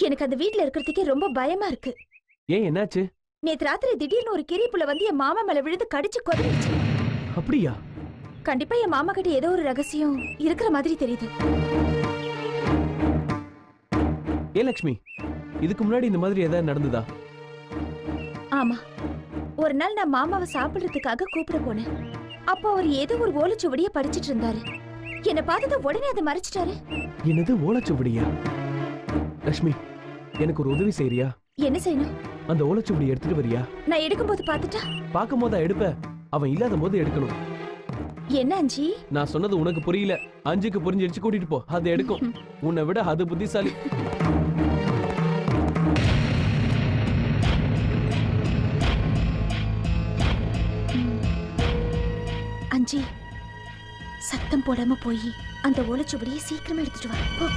எனக்கு அந்த வீட்ல இருக்கிறதுக்கே ரொம்ப பயமா இருக்கு. ஏன் என்னாச்சு? நேத்து ராத்திரி திடீர்னு ஒரு கிரிப்புல வந்து என் மாமா மேல விழுந்து கடிச்சு கொதறிடுச்சு. அப்படியா? கண்டிப்பா என் மாமா கிட்ட ஏதோ ஒரு ரகசியம் இருக்கிற மாதிரி தெரியுது. ஏ லட்சுமி, இதுக்கு முன்னாடி இந்த மாதிரி ஏதாவது நடந்ததா? ஆமா, ஒரு நாள் நான் மாமாவை சாப்பிடுறதுக்காக கூப்பிட போனேன். அப்போ அவர் ஏதோ ஒரு ஓலைச்சுவடியை படிச்சிட்டு இருந்தாரு. என்ன பார்த்தத உடனே அதை மறைச்சிட்டாரு. என்னது ஓலைச்சுவடியா? லட்சுமி, எனக்கு ஒரு உதவி செய்யறியா? என்ன செய்யணும்? அந்த ஓலைச்சுவடி எடுத்துட்டு வரியா? நான் எடுக்கும்போது பார்த்துட்டா? பார்க்கும் போதா எடுப்ப? அவன் இல்லாத போது எடுக்கணும். என்ன அஞ்சி? நான் சொன்னது உனக்கு புரியல. அஞ்சுக்கு புரிஞ்சிடுச்சு, கூட்டிட்டு போ. அது எடுக்கும். உன்னை விட அது புத்திசாலி. அஞ்சி, சத்தம் போடாம போய் அந்த ஓலைச்சுவடியை சீக்கிரமா எடுத்துட்டு வா. போ.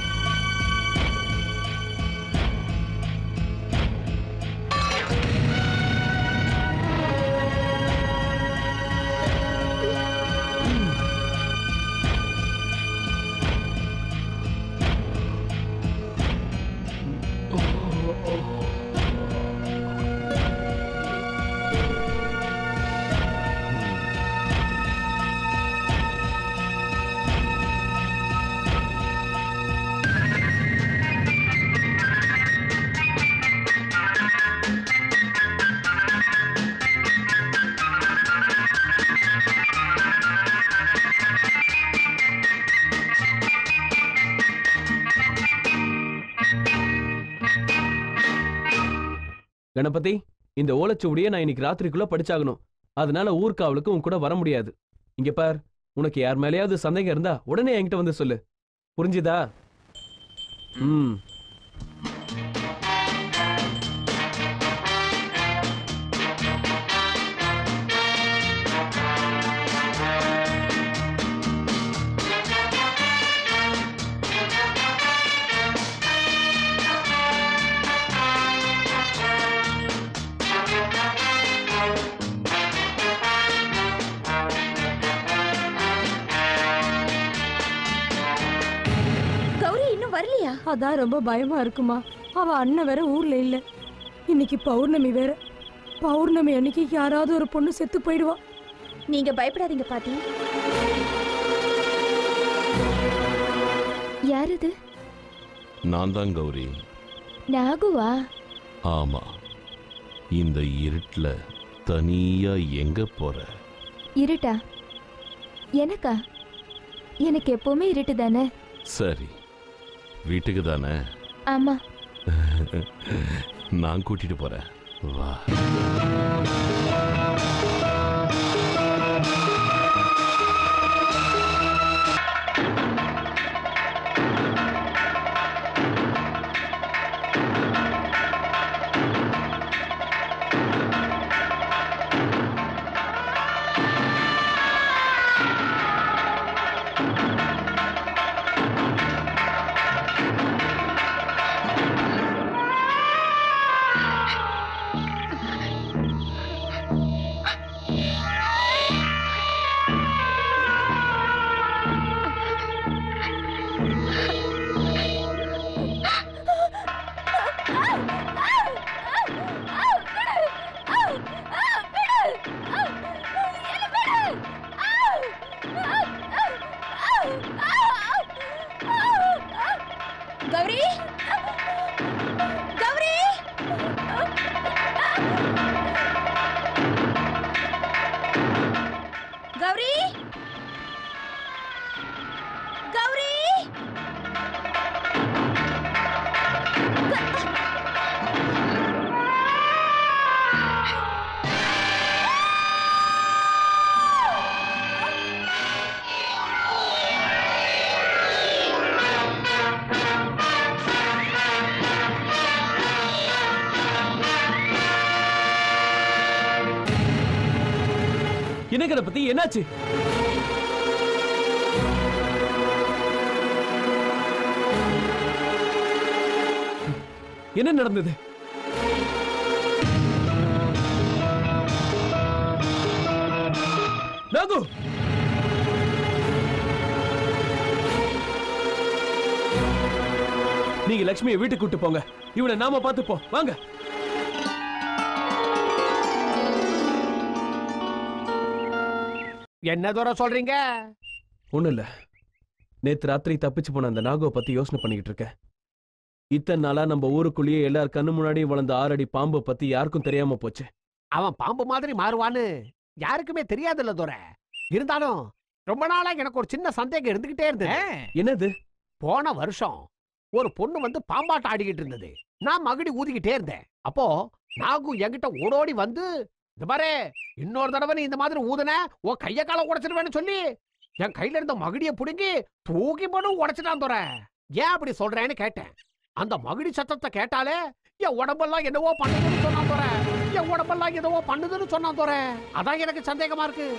கணபதி, இந்த ஓலைச்சுவடியை நான் இன்னைக்கு ராத்திரிக்குள்ள படிச்சாகணும். அதனால ஊர்காவலுக்கு உன் கூட வர முடியாது. இங்க பார், உனக்கு யார் மேலேயாவது சந்தேகம் இருந்தா உடனே என்கிட்ட வந்து சொல்லு. புரிஞ்சுதா? அதான் ரொம்ப பயமா இருக்குமா. அவ அண்ணன் வேற ஊர்ல இல்ல. இன்னைக்கு பௌர்ணமி வேற. பௌர்ணமி அன்னைக்கு யாராவது ஒரு பொண்ணு செத்து போயிடுவா. நீங்க பயப்படாதீங்க பாட்டி. யார் இது? நான் தான் கௌரி. நாகுவா? ஆமா. இந்த இருட்டுல தனியா எங்க போற? இருட்டா? எனக்கா? எனக்கு எப்பவுமே இருட்டு தானே. சரி, வீட்டுக்கு தானே? ஆமா. நான் கூட்டிட்டு போறேன், வா. கௌரி, கௌரி, கௌரி, கௌரி. என்ன கணபதி, என்னாச்சு? என்ன நடந்தது? நாகு, நீங்க லட்சுமியை வீட்டுக்கு கூட்டு போங்க. இவனை நாம பார்த்துப்போம். வாங்க. என்ன தூரம் சொல்றீங்க? ஒண்ணும் இல்ல. நேத்து ராத்திரி தப்பிச்சு போன அந்த நாகுவை பத்தி யோசனை பண்ணிக்கிட்டு இருக்கேன். இத்தனை நாளா நம்ம ஊருக்குள்ளேயே எல்லார் கண்ணு முன்னாடி வளர்ந்த 6 அடி பாம்பை பத்தி யாருக்கும் தெரியாம போச்சு. அவன் பாம்பு மாதிரி மாறுவான்னு யாருக்குமே தெரியாதுல்ல துரை. இருந்தாலும் ரொம்ப நாளா எனக்கு ஒரு சின்ன சந்தேகம் இருந்துகிட்டே இருந்தது. என்னது? போன வருஷம் ஒரு பொண்ணு வந்து பாம்பாட்டம் ஆடிக்கிட்டு இருந்தது. நான் மகுடி ஊதிக்கிட்டே இருந்தேன். அப்போ நாகு என்கிட்ட ஓடோடி வந்து, இந்த பாரு, இன்னொரு தடவை நீ இந்த மாதிரி ஊதுன உன் கைய கால உடைச்சிருவேன்னு சொல்லி என் கையில இருந்த மகுடியை புடுங்கி தூக்கி போட்டு உடைச்சிட்டான் துரை. ஏன் அப்படி சொல்றேன்னு கேட்டேன். அந்த மகுடி சத்தத்தை கேட்டாலே என் உடம்பெல்லாம் என்னவோ பண்ணுதுன்னு சொன்னான் துரை. என் உடம்பெல்லாம் என்னவோ பண்ணுதுன்னு சொன்னான் துரை. அதான் எனக்கு சந்தேகமா இருக்கு.